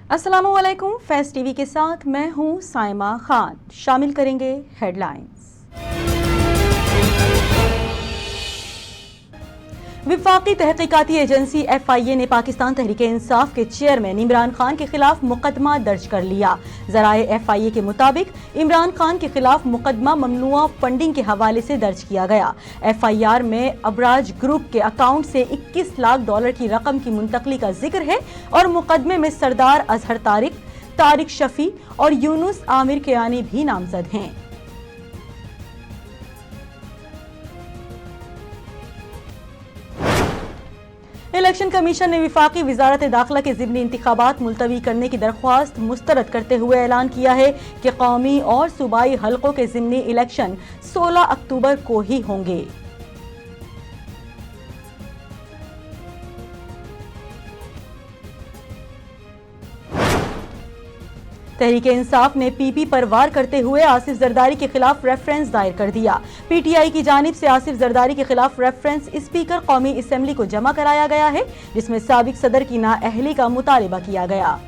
अस्सलामुअलैकुम। फैज़ टीवी के साथ मैं हूं साइमा खान। शामिल करेंगे हेडलाइंस। विफाकी तहकीकाती एजेंसी FIA ने पाकिस्तान तहरीक-ए-इंसाफ के चेयरमैन इमरान खान के खिलाफ मुकदमा दर्ज कर लिया। ज़राए FIA के मुताबिक इमरान खान के खिलाफ मुकदमा ममनुआ फंडिंग के हवाले से दर्ज किया गया। FIR में अबराज ग्रुप के अकाउंट से 21 लाख डॉलर की रकम की मुंतकली का जिक्र है और मुकदमे में सरदार अजहर तारिक, तारिक शफी और यूनुस आमिर कियानी भी नामजद हैं। इलेक्शन कमीशन ने विफाकी वजारत दाखिला के ज़िमनी इंतखाबात मुलतवी करने की दरख्वास्त मुस्तरद करते हुए ऐलान किया है कि कौमी और सूबाई हलकों के ज़िमनी इलेक्शन 16 अक्टूबर को ही होंगे। तहरीक इंसाफ ने PP पर वार करते हुए आसिफ जरदारी के खिलाफ रेफरेंस दायर कर दिया। PTI की जानिब से आसिफ जरदारी के खिलाफ रेफरेंस स्पीकर कौमी असम्बली को जमा कराया गया है, जिसमें साबिक सदर की नाअहली का मुतालिबा किया गया।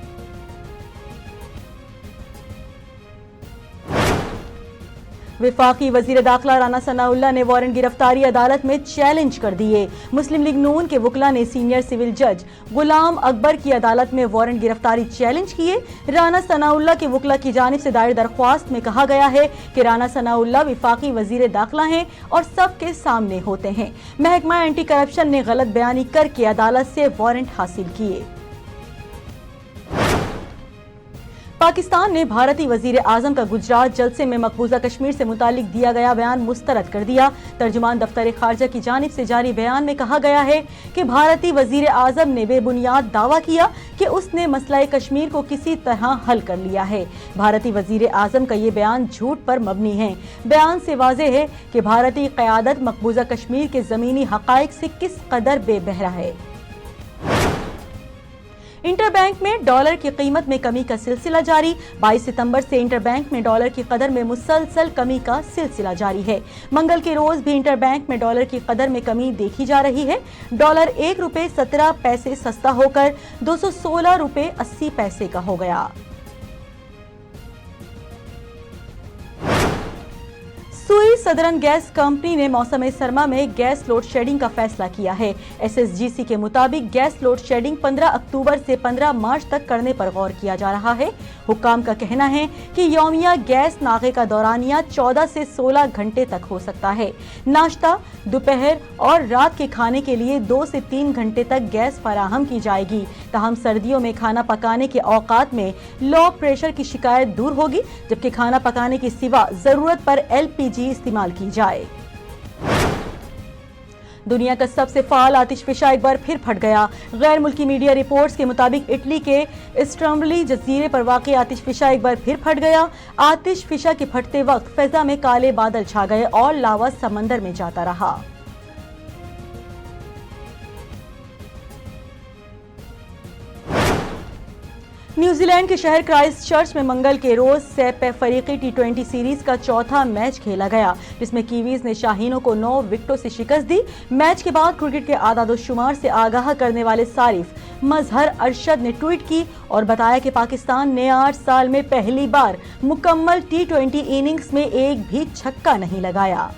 विफाकी वजीर दाखिला राना सनाउल्लाह ने वारंट गिरफ्तारी अदालत में चैलेंज कर दिए। मुस्लिम लीग नून के वकला ने सीनियर सिविल जज गुलाम अकबर की अदालत में वारंट गिरफ्तारी चैलेंज किए। राना सनाउल्लाह के वकला की जानिब से दायर दरख्वास्त में कहा गया है कि राना सनाउल्लाह विफाकी वजीर दाखिला हैं और सबके सामने होते हैं। महकमा एंटी करप्शन ने गलत बयानी करके अदालत से वारंट हासिल किए। पाकिस्तान ने भारतीय वजीर आजम का गुजरात जलसे में मकबूजा कश्मीर से मुतालिक दिया गया बयान मुस्तरद कर दिया। तर्जुमान दफ्तर खारजा की जानिब से जारी बयान में कहा गया है कि भारतीय वजीर आजम ने बेबुनियाद दावा किया कि उसने मसला कश्मीर को किसी तरह हल कर लिया है। भारतीय वजीर आजम का ये बयान झूठ पर मबनी है। बयान से वाज़ेह है कि भारतीय क़यादत मकबूजा कश्मीर के ज़मीनी हक़ाइक़ से किस कदर बेबहरा है। इंटरबैंक में डॉलर की कीमत में कमी का सिलसिला जारी। 22 सितंबर से इंटरबैंक में डॉलर की कदर में मुसलसल कमी का सिलसिला जारी है। मंगल के रोज भी इंटरबैंक में डॉलर की कदर में कमी देखी जा रही है। डॉलर ₹1.17 सस्ता होकर 216 रुपए 80 पैसे का हो गया। सुई सदरन गैस कंपनी ने मौसम सरमा में गैस लोड शेडिंग का फैसला किया है। SSGC के मुताबिक गैस लोड शेडिंग 15 अक्टूबर से 15 मार्च तक करने पर गौर किया जा रहा है। हुक्काम का कहना है कि यौमिया गैस नागे का दौरानिया 14 से 16 घंटे तक हो सकता है। नाश्ता, दोपहर और रात के खाने के लिए 2 से 3 घंटे तक गैस फराहम की जाएगी। ताहम सर्दियों में खाना पकाने के औकात में लो प्रेशर की शिकायत दूर होगी, जबकि खाना पकाने के सिवा जरूरत पर LPG इस्तेमाल की जाए। दुनिया का सबसे फाल आतिशफिशा एक बार फिर फट गया। गैर मुल्की मीडिया रिपोर्ट्स के मुताबिक इटली के स्ट्रम्बली जजीरे पर वाक़ आतिशफिशा एक बार फिर फट गया। आतिशफिशा के फटते वक्त फिजा में काले बादल छा गए और लावा समंदर में जाता रहा। न्यूजीलैंड के शहर क्राइस्टचर्च में मंगल के रोज फरीकी T20 सीरीज का चौथा मैच खेला गया, जिसमें कीवीज ने शाहीनों को 9 विकेटों से शिकस्त दी। मैच के बाद क्रिकेट के आदादोशुमार से आगाह करने वाले सारिफ मजहर अरशद ने ट्वीट की और बताया कि पाकिस्तान ने 8 साल में पहली बार मुकम्मल T20 इनिंग्स में एक भी छक्का नहीं लगाया।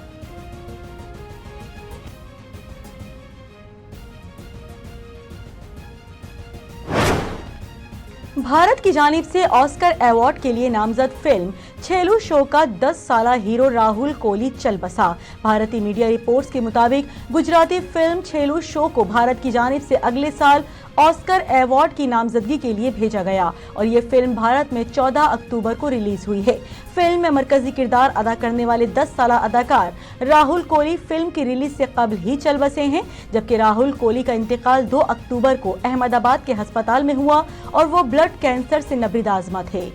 भारत की जानिब से ऑस्कर अवार्ड के लिए नामजद फिल्म छेलू शो का 10 साला हीरो राहुल कोहली चल बसा। भारतीय मीडिया रिपोर्ट्स के मुताबिक गुजराती फिल्म छेलू शो को भारत की जानिब से अगले साल ऑस्कर अवार्ड की नामजदगी के लिए भेजा गया और ये फिल्म भारत में 14 अक्टूबर को रिलीज हुई है। फिल्म में मरकजी किरदार अदा करने वाले 10 साला अदाकार राहुल कोहली फिल्म की रिलीज से कबल ही चल बसे हैं, जबकि राहुल कोहली का इंतकाल 2 अक्टूबर को अहमदाबाद के अस्पताल में हुआ और वो ब्लड कैंसर से नब्रिद आजमा थे।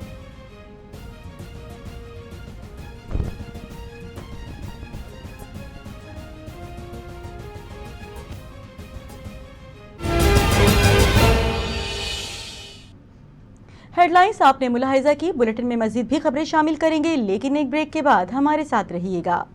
हेडलाइंस आपने मुलाहिजा की। बुलेटिन में मजीद भी खबरें शामिल करेंगे, लेकिन एक ब्रेक के बाद हमारे साथ रहिएगा।